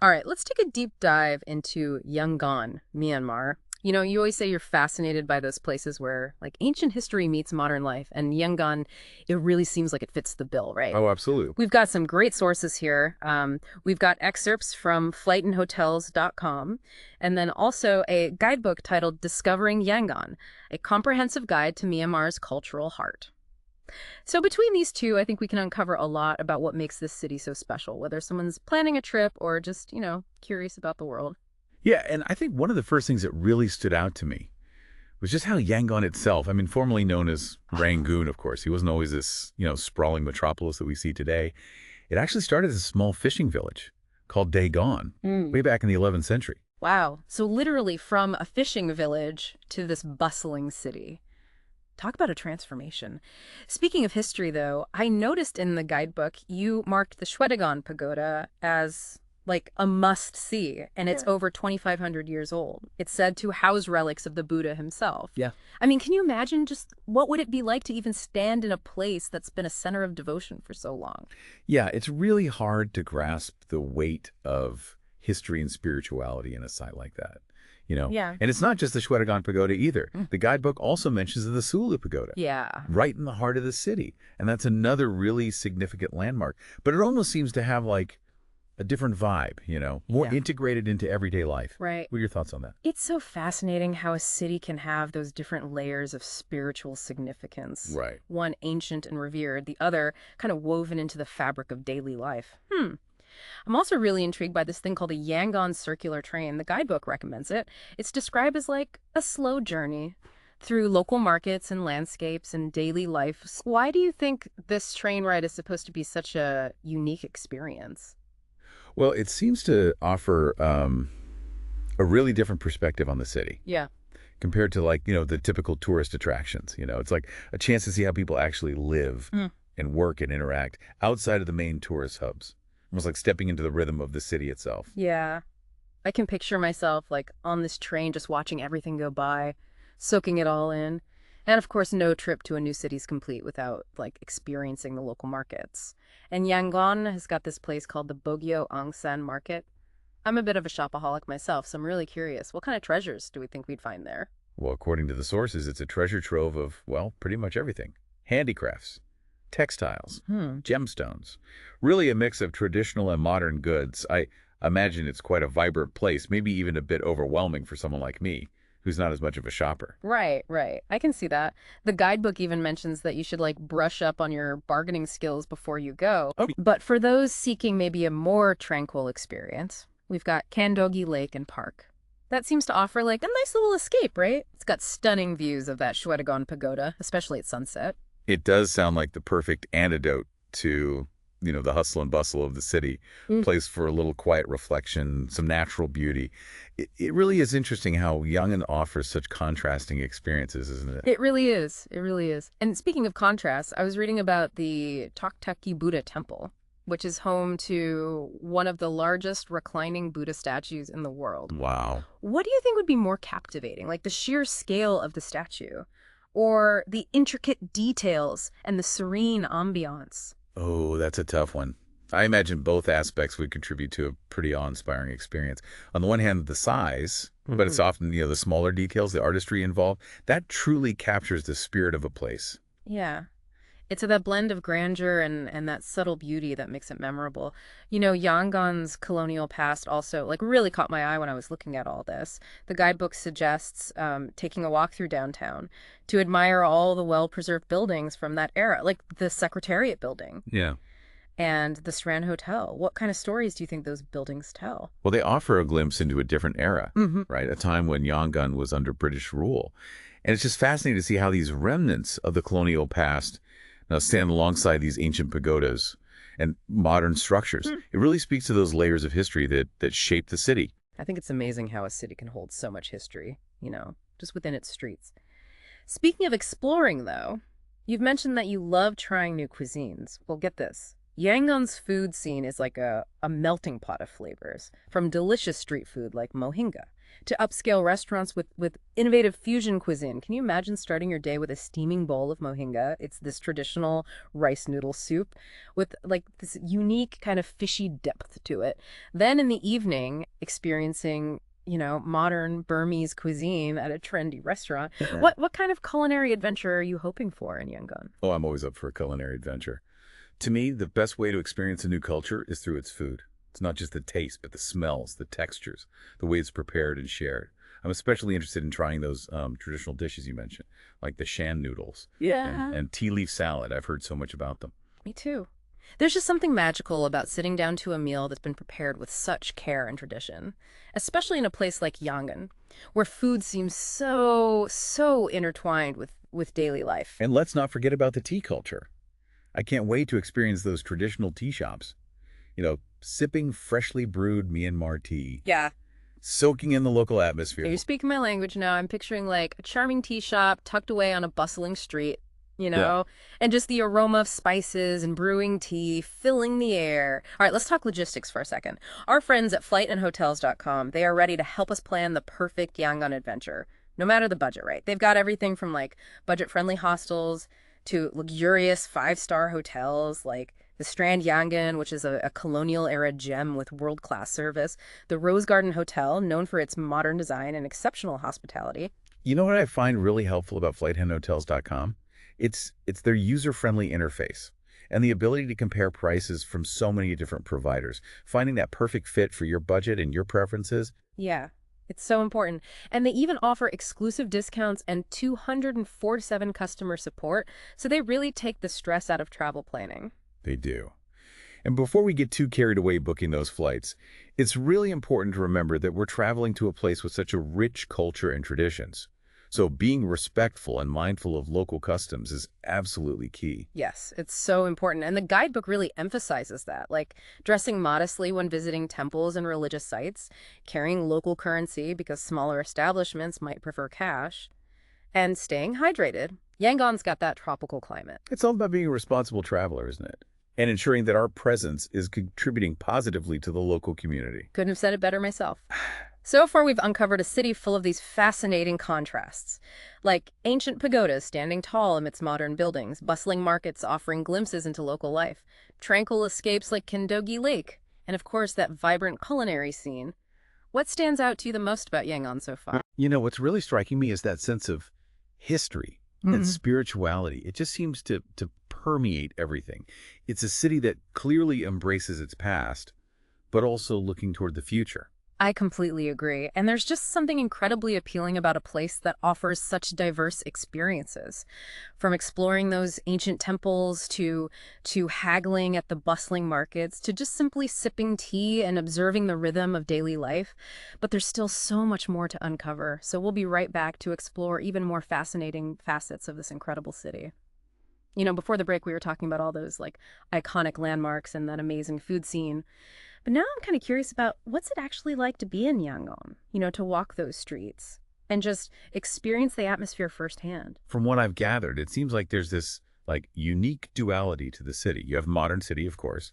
All right, let's take a deep dive into Yangon, Myanmar. You always say you're fascinated by those places where, like, ancient history meets modern life, and Yangon, it really seems like it fits the bill, right? Oh, absolutely. We've got some great sources here. We've got excerpts from flightingthotels.com, and then also a guidebook titled Discovering Yangon, a comprehensive guide to Myanmar's cultural heart. So between these two, I think we can uncover a lot about what makes this city so special, whether someone's planning a trip or just, curious about the world. Yeah, and I think one of the first things that really stood out to me was just how Yangon itself, I mean, formerly known as Rangoon, of course, he wasn't always this, sprawling metropolis that we see today. It actually started as a small fishing village called Dagon Mm. way back in the 11th century. Wow. So literally from a fishing village to this bustling city. Talk about a transformation. Speaking of history, though, I noticed in the guidebook you marked the Shwedagon Pagoda as like a must-see, and it's over 2,500 years old. It's said to house relics of the Buddha himself. Yeah. I mean, can you imagine just what would it be like to even stand in a place that's been a center of devotion for so long? Yeah, it's really hard to grasp the weight of history and spirituality in a site like that. Yeah. And it's not just the Shwedagon Pagoda either. The guidebook also mentions the Sule Pagoda, Yeah. right in the heart of the city. And that's another really significant landmark. But it almost seems to have like a different vibe, more Yeah. integrated into everyday life. Right. What are your thoughts on that? It's so fascinating how a city can have those different layers of spiritual significance. Right. One ancient and revered, the other kind of woven into the fabric of daily life. I'm also really intrigued by this thing called a Yangon circular train. The guidebook recommends it. It's described as like a slow journey through local markets and landscapes and daily life. Why do you think this train ride is supposed to be such a unique experience? Well, it seems to offer a really different perspective on the city Yeah. compared to the typical tourist attractions. It's like a chance to see how people actually live Mm. and work and interact outside of the main tourist hubs. Almost like stepping into the rhythm of the city itself. Yeah. I can picture myself like on this train just watching everything go by, soaking it all in. And of course, no trip to a new city is complete without like experiencing the local markets. And Yangon has got this place called the Bogyo Angsan Market. I'm a bit of a shopaholic myself, so I'm really curious. What kind of treasures do we think we'd find there? Well, according to the sources, it's a treasure trove of, well, pretty much everything. Handicrafts, textiles, gemstones. Really a mix of traditional and modern goods. I imagine it's quite a vibrant place, maybe even a bit overwhelming for someone like me, who's not as much of a shopper. Right, right. I can see that. The guidebook even mentions that you should like brush up on your bargaining skills before you go. Oh. But for those seeking maybe a more tranquil experience, we've got Kandogi Lake and Park. That seems to offer like a nice little escape, right? It's got stunning views of that Shwedagon Pagoda, especially at sunset. It does sound like the perfect antidote to, the hustle and bustle of the city. Place for a little quiet reflection, some natural beauty. It really is interesting how Yangon offers such contrasting experiences, isn't it? It really is. It really is. And speaking of contrast, I was reading about the Toktaki Buddha Temple, which is home to one of the largest reclining Buddha statues in the world. Wow. What do you think would be more captivating, like the sheer scale of the statue or the intricate details and the serene ambiance? Oh, that's a tough one. I imagine both aspects would contribute to a pretty awe-inspiring experience. On the one hand, the size, but it's often, the smaller details, the artistry involved, that truly captures the spirit of a place. Yeah. It's that blend of grandeur and that subtle beauty that makes it memorable. Yangon's colonial past also like really caught my eye when I was looking at all this. The guidebook suggests taking a walk through downtown to admire all the well-preserved buildings from that era, like the Secretariat building Yeah. and the Strand Hotel. What kind of stories do you think those buildings tell? Well, they offer a glimpse into a different era, Mm-hmm. right? A time when Yangon was under British rule. And it's just fascinating to see how these remnants of the colonial past now stand alongside these ancient pagodas and modern structures. It really speaks to those layers of history that shaped the city. I think it's amazing how a city can hold so much history, just within its streets. Speaking of exploring, though, you've mentioned that you love trying new cuisines. Well, get this. Yangon's food scene is like a melting pot of flavors, from delicious street food like mohinga to upscale restaurants with innovative fusion cuisine. Can you imagine starting your day with a steaming bowl of mohinga? It's this traditional rice noodle soup with like this unique kind of fishy depth to it. Then in the evening, experiencing modern Burmese cuisine at a trendy restaurant. What kind of culinary adventure are you hoping for in Yangon? Oh, I'm always up for a culinary adventure. To me, the best way to experience a new culture is through its food. It's not just the taste, but the smells, the textures, the way it's prepared and shared. I'm especially interested in trying those traditional dishes you mentioned, like the shan noodles and tea leaf salad. I've heard so much about them. Me too. There's just something magical about sitting down to a meal that's been prepared with such care and tradition, especially in a place like Yangon, where food seems so intertwined with daily life. And let's not forget about the tea culture. I can't wait to experience those traditional tea shops. Sipping freshly brewed Myanmar tea, Yeah. soaking in the local You're atmosphere. speaking my language now. I'm picturing like a charming tea shop tucked away on a bustling street, Yeah. and just the aroma of spices and brewing tea filling the air. All right, let's talk logistics for a second. Our friends at flightandhotels.com, they are ready to help us plan the perfect Yangon adventure, no matter the budget, right? They've got everything from like budget-friendly hostels to luxurious five-star hotels like the Strand Yangon, which is a colonial era gem with world-class service, the Rose Garden Hotel, known for its modern design and exceptional hospitality. You know what I find really helpful about flightandhotels.com? It's their user-friendly interface and the ability to compare prices from so many different providers. Finding that perfect fit for your budget and your preferences. Yeah, it's so important. And they even offer exclusive discounts and 247 customer support, so they really take the stress out of travel planning. They do. And before we get too carried away booking those flights, it's really important to remember that we're traveling to a place with such a rich culture and traditions. So being respectful and mindful of local customs is absolutely key. Yes, it's so important. And the guidebook really emphasizes that, like dressing modestly when visiting temples and religious sites, carrying local currency because smaller establishments might prefer cash, and staying hydrated. Yangon's got that tropical climate. It's all about being a responsible traveler, isn't it? And ensuring that our presence is contributing positively to the local community. Couldn't have said it better myself. So far, we've uncovered a city full of these fascinating contrasts, like ancient pagodas standing tall amidst modern buildings, bustling markets offering glimpses into local life, tranquil escapes like Kendogi Lake, and of course, that vibrant culinary scene. What stands out to you the most about Yangon so far? What's really striking me is that sense of history and spirituality. It just seems to permeate everything. It's a city that clearly embraces its past, but also looking toward the future. I completely agree. And there's just something incredibly appealing about a place that offers such diverse experiences. From exploring those ancient temples to haggling at the bustling markets to just simply sipping tea and observing the rhythm of daily life. But there's still so much more to uncover. So we'll be right back to explore even more fascinating facets of this incredible city. Before the break, we were talking about all those like iconic landmarks and that amazing food scene. But now I'm kind of curious about what's it actually like to be in Yangon, to walk those streets and just experience the atmosphere firsthand. From what I've gathered, it seems like there's this unique duality to the city. You have modern city, of course,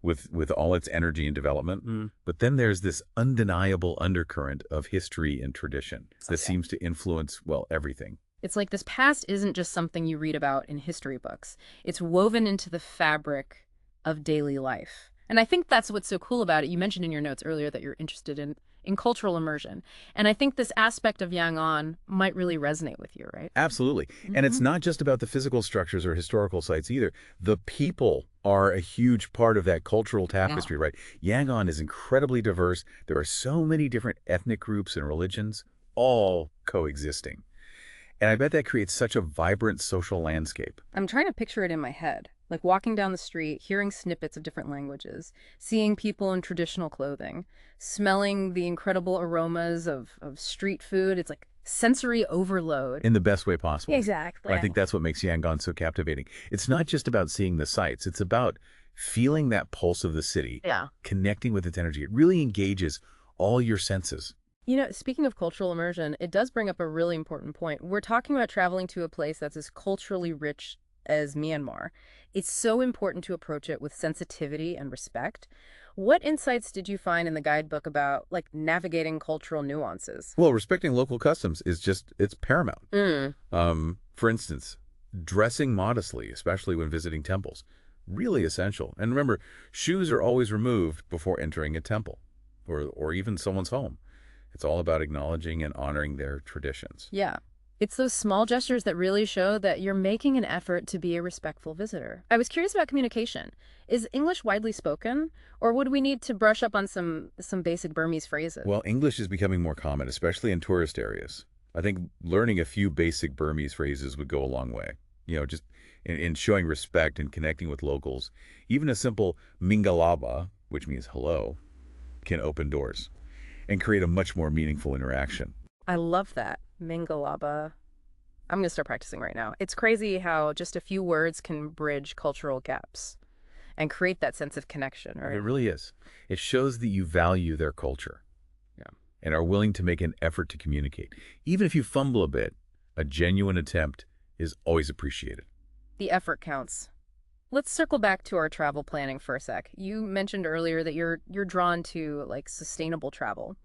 with all its energy and development, but then there's this undeniable undercurrent of history and tradition that seems to influence, well, everything. It's like this past isn't just something you read about in history books. It's woven into the fabric of daily life. And I think that's what's so cool about it. You mentioned in your notes earlier that you're interested in cultural immersion. And I think this aspect of Yangon might really resonate with you, right? Absolutely. And it's not just about the physical structures or historical sites either. The people are a huge part of that cultural tapestry, right? Yangon is incredibly diverse. There are so many different ethnic groups and religions, all coexisting. And I bet that creates such a vibrant social landscape. I'm trying to picture it in my head, like walking down the street, hearing snippets of different languages, seeing people in traditional clothing, smelling the incredible aromas of street food. It's like sensory overload. In the best way possible. Exactly. I think that's what makes Yangon so captivating. It's not just about seeing the sights. It's about feeling that pulse of the city, connecting with its energy. It really engages all your senses. Speaking of cultural immersion, it does bring up a really important point. We're talking about traveling to a place that's as culturally rich as Myanmar. It's so important to approach it with sensitivity and respect. What insights did you find in the guidebook about, like, navigating cultural nuances? Well, respecting local customs is it's paramount. Mm. For instance, dressing modestly, especially when visiting temples, really essential. And remember, shoes are always removed before entering a temple or even someone's home. It's all about acknowledging and honoring their traditions. Yeah. It's those small gestures that really show that you're making an effort to be a respectful visitor. I was curious about communication. Is English widely spoken, or would we need to brush up on some basic Burmese phrases? Well, English is becoming more common, especially in tourist areas. I think learning a few basic Burmese phrases would go a long way. Just in showing respect and connecting with locals. Even a simple Mingalaba, which means hello, can open doors and create a much more meaningful interaction. I love that. Mingalaba. I'm going to start practicing right now. It's crazy how just a few words can bridge cultural gaps and create that sense of connection, It right? really is. It shows that you value their culture. Yeah. And are willing to make an effort to communicate. Even if you fumble a bit, a genuine attempt is always appreciated. The effort counts. Let's circle back to our travel planning for a sec. You mentioned earlier that you're drawn to like sustainable travel.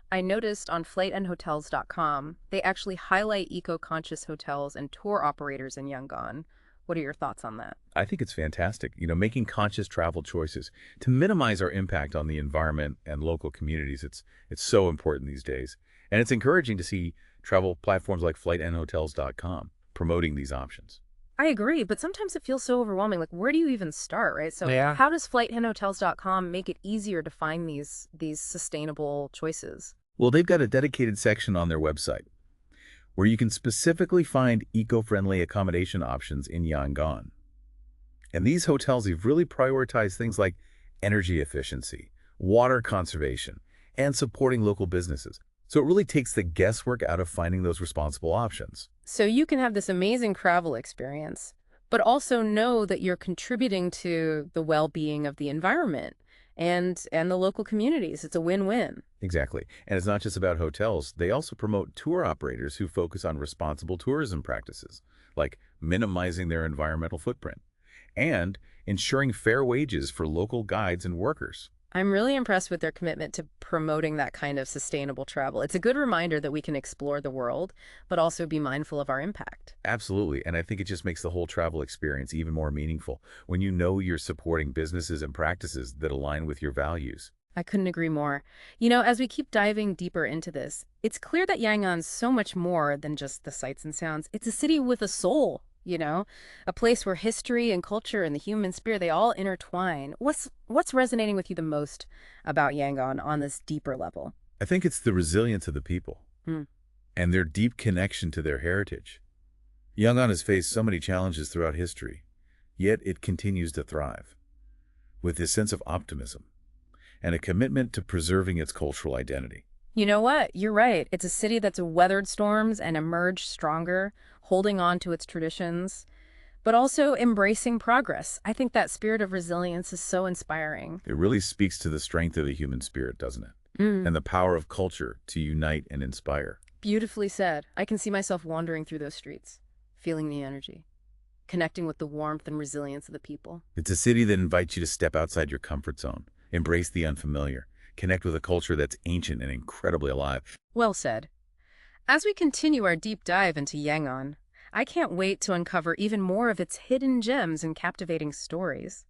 I noticed on flightandhotels.com, they actually highlight eco-conscious hotels and tour operators in Yangon. What are your thoughts on that? I think it's fantastic, making conscious travel choices to minimize our impact on the environment and local communities. It's so important these days. And it's encouraging to see travel platforms like flightandhotels.com promoting these options. I agree, but sometimes it feels so overwhelming. Like, where do you even start, right? So, Yeah. how does flightandhotels.com make it easier to find these sustainable choices? Well, they've got a dedicated section on their website where you can specifically find eco-friendly accommodation options in Yangon. And these hotels have really prioritized things like energy efficiency, water conservation, and supporting local businesses. So it really takes the guesswork out of finding those responsible options. So you can have this amazing travel experience, but also know that you're contributing to the well-being of the environment and the local communities. It's a win-win. Exactly. And it's not just about hotels. They also promote tour operators who focus on responsible tourism practices, like minimizing their environmental footprint and ensuring fair wages for local guides and workers. I'm really impressed with their commitment to promoting that kind of sustainable travel. It's a good reminder that we can explore the world, but also be mindful of our impact. Absolutely. And I think it just makes the whole travel experience even more meaningful when you know you're supporting businesses and practices that align with your values. I couldn't agree more. You know, as we keep diving deeper into this, it's clear that Yangon's so much more than just the sights and sounds. It's a city with a soul, a place where history and culture and the human spirit, they all intertwine. What's resonating with you the most about Yangon on this deeper level? I think it's the resilience of the people Hmm. and their deep connection to their heritage. Yangon has faced so many challenges throughout history, yet it continues to thrive with this sense of optimism and a commitment to preserving its cultural identity. You know what? You're right. It's a city that's weathered storms and emerged stronger, holding on to its traditions, but also embracing progress. I think that spirit of resilience is so inspiring. It really speaks to the strength of the human spirit, doesn't it? Mm. And the power of culture to unite and inspire. Beautifully said. I can see myself wandering through those streets, feeling the energy, connecting with the warmth and resilience of the people. It's a city that invites you to step outside your comfort zone, embrace the unfamiliar, connect with a culture that's ancient and incredibly alive. Well said. As we continue our deep dive into Yangon, I can't wait to uncover even more of its hidden gems and captivating stories.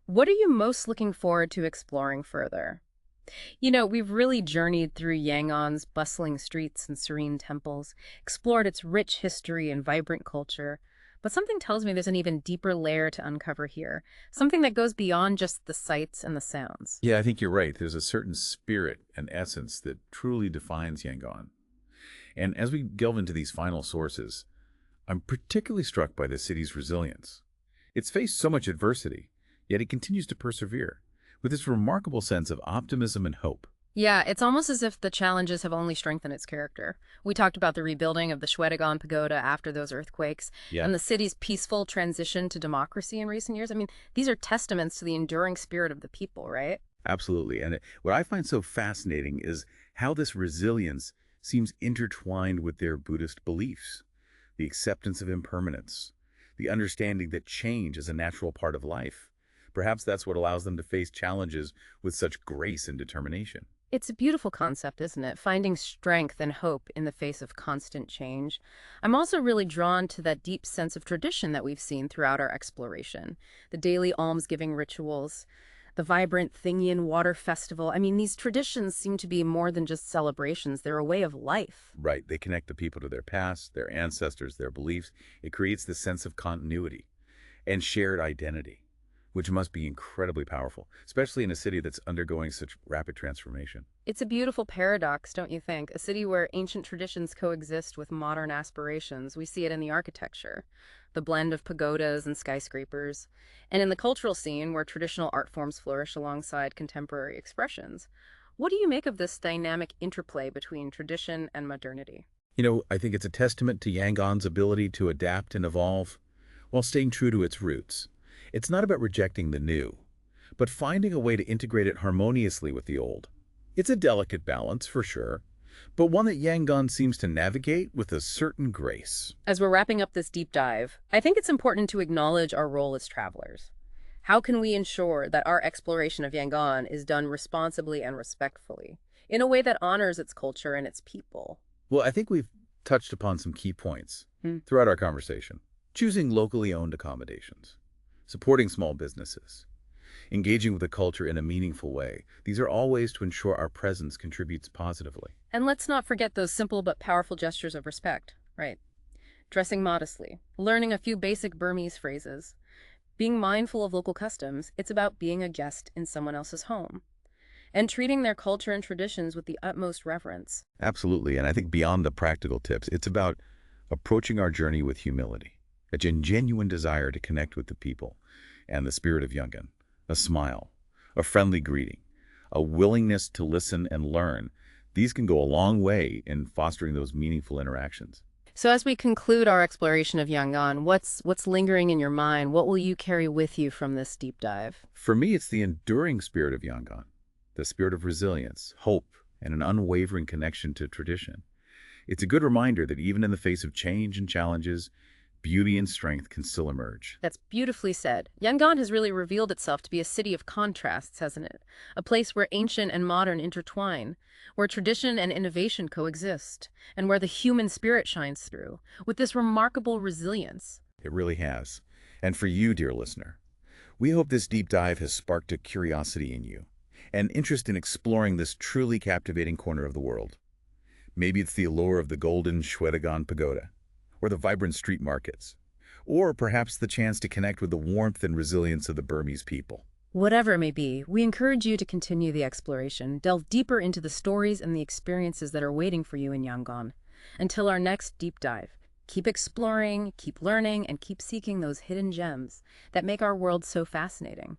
What are you most looking forward to exploring further? We've really journeyed through Yangon's bustling streets and serene temples, explored its rich history and vibrant culture, but something tells me there's an even deeper layer to uncover here, something that goes beyond just the sights and the sounds. Yeah, I think you're right. There's a certain spirit and essence that truly defines Yangon. And as we delve into these final sources, I'm particularly struck by the city's resilience. It's faced so much adversity, yet it continues to persevere with this remarkable sense of optimism and hope. Yeah, it's almost as if the challenges have only strengthened its character. We talked about the rebuilding of the Shwedagon Pagoda after those earthquakes, Yeah, and the city's peaceful transition to democracy in recent years. I mean, these are testaments to the enduring spirit of the people, right? absolutely. And what I find so fascinating is how this resilience seems intertwined with their Buddhist beliefs, the acceptance of impermanence, the understanding that change is a natural part of life. Perhaps that's what allows them to face challenges with such grace and determination. It's a beautiful concept, isn't it? Finding strength and hope in the face of constant change. I'm also really drawn to that deep sense of tradition that we've seen throughout our exploration. The daily almsgiving rituals, the vibrant Thingian water festival. I mean, these traditions seem to be more than just celebrations. They're a way of life. Right, they connect the people to their past, their ancestors, their beliefs. It creates this sense of continuity and shared identity, which must be incredibly powerful, especially in a city that's undergoing such rapid transformation. It's a beautiful paradox, don't you think? A city where ancient traditions coexist with modern aspirations. We see it in the architecture, the blend of pagodas and skyscrapers, and in the cultural scene where traditional art forms flourish alongside contemporary expressions. What do you make of this dynamic interplay between tradition and modernity? I think it's a testament to Yangon's ability to adapt and evolve while staying true to its roots. It's not about rejecting the new, but finding a way to integrate it harmoniously with the old. It's a delicate balance, for sure, but one that Yangon seems to navigate with a certain grace. As we're wrapping up this deep dive, I think it's important to acknowledge our role as travelers. How can we ensure that our exploration of Yangon is done responsibly and respectfully, in a way that honors its culture and its people? Well, I think we've touched upon some key points Hmm. throughout our conversation. Choosing locally owned accommodations, supporting small businesses, engaging with the culture in a meaningful way. These are all ways to ensure our presence contributes positively. And let's not forget those simple but powerful gestures of respect, right? Dressing modestly, learning a few basic Burmese phrases, being mindful of local customs. It's about being a guest in someone else's home and treating their culture and traditions with the utmost reverence. Absolutely, and I think beyond the practical tips, it's about approaching our journey with humility, a genuine desire to connect with the people and the spirit of Yangon, a smile, a friendly greeting, a willingness to listen and learn. These can go a long way in fostering those meaningful interactions. So as we conclude our exploration of Yangon, what's lingering in your mind? What will you carry with you from this deep dive? For me, it's the enduring spirit of Yangon, the spirit of resilience, hope, and an unwavering connection to tradition. It's a good reminder that even in the face of change and challenges, beauty and strength can still emerge. That's beautifully said. Yangon has really revealed itself to be a city of contrasts, hasn't it? A place where ancient and modern intertwine, where tradition and innovation coexist, and where the human spirit shines through, with this remarkable resilience. It really has. And for you, dear listener, we hope this deep dive has sparked a curiosity in you, an interest in exploring this truly captivating corner of the world. Maybe it's the allure of the golden Shwedagon Pagoda, or the vibrant street markets, or perhaps the chance to connect with the warmth and resilience of the Burmese people. Whatever it may be, we encourage you to continue the exploration, delve deeper into the stories and the experiences that are waiting for you in Yangon. Until our next deep dive, keep exploring, keep learning, and keep seeking those hidden gems that make our world so fascinating.